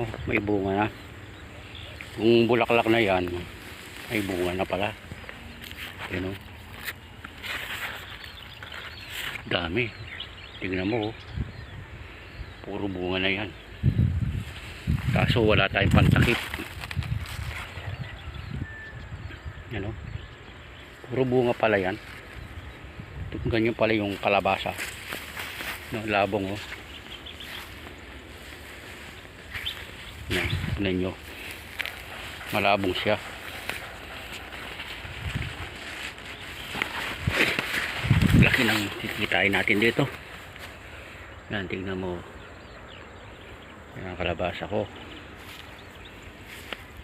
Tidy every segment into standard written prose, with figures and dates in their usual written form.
Oh, may bunga na. Kung bulaklak na yan, may bunga na pala. Yan o. Dami. Tingnan mo oh. Puro bunga na yan. Kaso wala tayong pantakip. Yan o. Puro bunga pala yan. Ganyan pala yung kalabasa. No, labong oh. Yan, tignan nyo. Malabong siya. Laki ng kikitain natin dito. Yan, tignan mo. Yan ang kalabasa ko.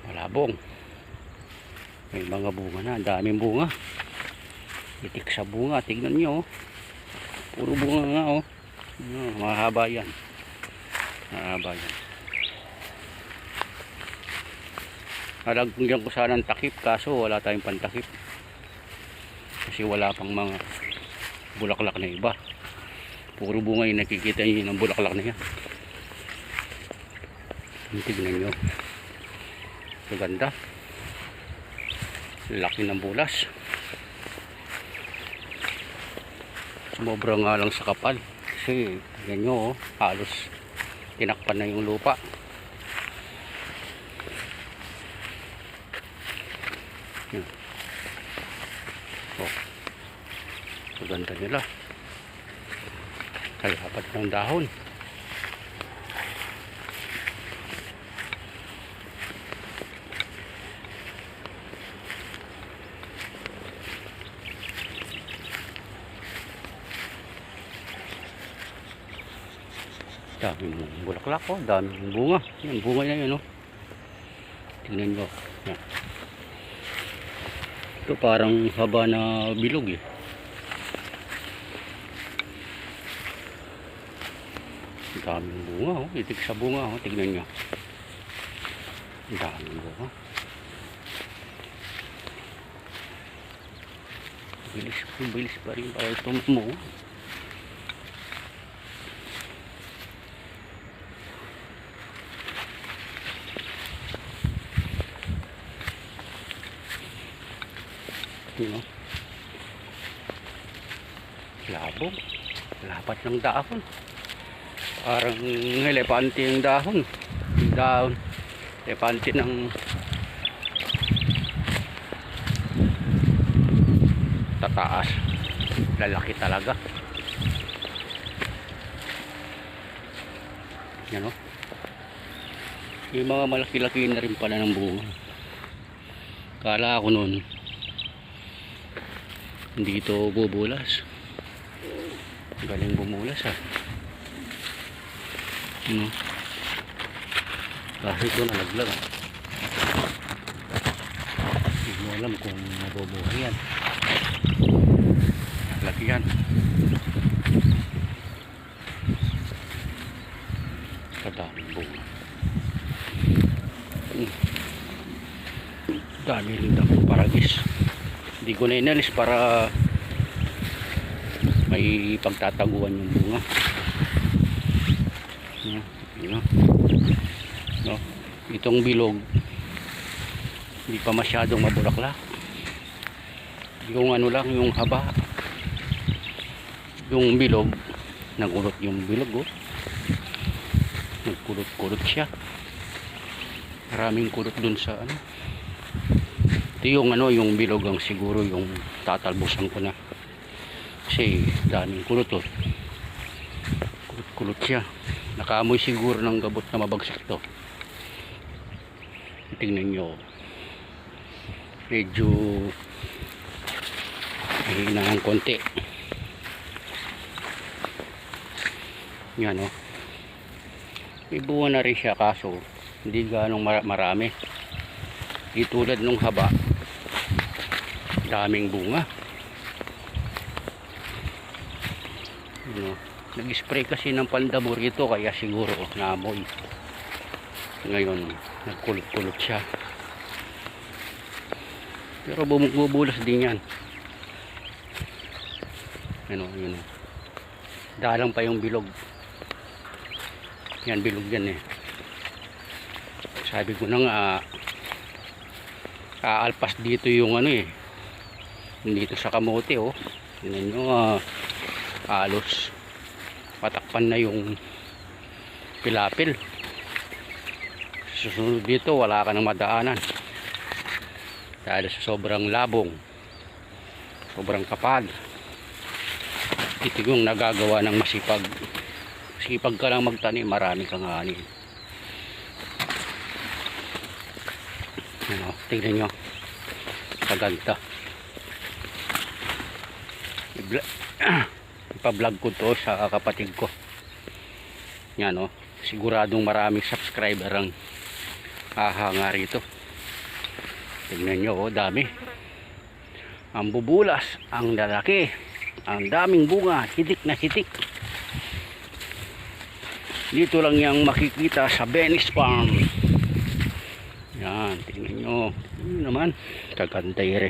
Malabong. May mga bunga na. Ang daming bunga. Itik sa bunga. Tignan nyo. Puro bunga nga oh. Mahaba yan. Mahaba yan. Nalagyan ko sana ng takip. Kaso wala tayong pantakip. Kasi wala pang mga bulaklak na iba. Puro bunga yung nakikita nyo ng bulaklak na yan. Tignan nyo. Maganda. Laki ng bulas. Sumobra nga lang sa kapal. Kasi tignan nyo oh, halos tinakpan na yung lupa. Yan. Oh. Maganda nila. Kaya apat ng dahon. Daming bulaklak oh, daming bunga. Yan, bunga na yun oh. Tingnan nyo. Yan. Ito parang haba na bilog eh. Daming bunga oh, itik sa bunga oh, tignan nyo. Daming bunga. Bilis pa rin para tumumo. No? Labong. Lapat ng dahon. Parang elepante yung dahon. Yung dahon. Elepante ng tataas. Lalaki talaga. Yan o. Yung mga malaki-laki na rin pala ng bunga. Kala ako nun hindi ito bubulas. Galing bumulas ha. Kasi ito nalaglag. Hindi mo alam kung mabubuhay yan. Lagi yan. Kadaming bunga. Dami rin akong paragis. Hindi ko na inalis para may pagtataguan yung bunga. No? Itong bilog hindi pa masyadong mabulaklak. Yung ano lang, yung haba. Yung bilog nagulot yung bilog oh. Nagkulot-kulot siya. Maraming kulot dun sa ano. Ito yung ano, yung bilog ang siguro yung tatalbusan ko na. Kasi daming kulot oh. Kulot siya. Nakaamoy siguro ng gabot na mabagsak to. Tingnan nyo. Medyo mahina ng konti. Yan oh. May bunga na rin siya kaso hindi ganong marami. Di tulad nung haba. Daming bunga. Ano, nag-spray kasi ng pandabor ito kaya siguro naamoy. Ngayon nagkulot-kulot siya. Pero bumubulas din yan. Ano, yun. Dalang pa yung bilog. Yan, bilog yan eh. Sabi ko na nga, aalpas dito yung ano eh, dito sa kamote oh. Tingnan nyo, halos patakpan na yung pilapil. Susunod dito wala ka ng madaanan dahil sa sobrang labong, sobrang kapal. Ito yung nagagawa ng masipag ka lang magtanim, marami kang ani. Ano, tingnan nyo, kaganda. Ipa-vlog ko to sa kapatid ko. Yan o, siguradong maraming subscriber ang hahanga rito. Tingnan nyo o, dami. Ang bubulas, ang lalaki, ang daming bunga, hitik na hitik. Dito lang yung makikita sa Venice Farm. Yan, tingnan nyo. Yun naman, kaganda ire.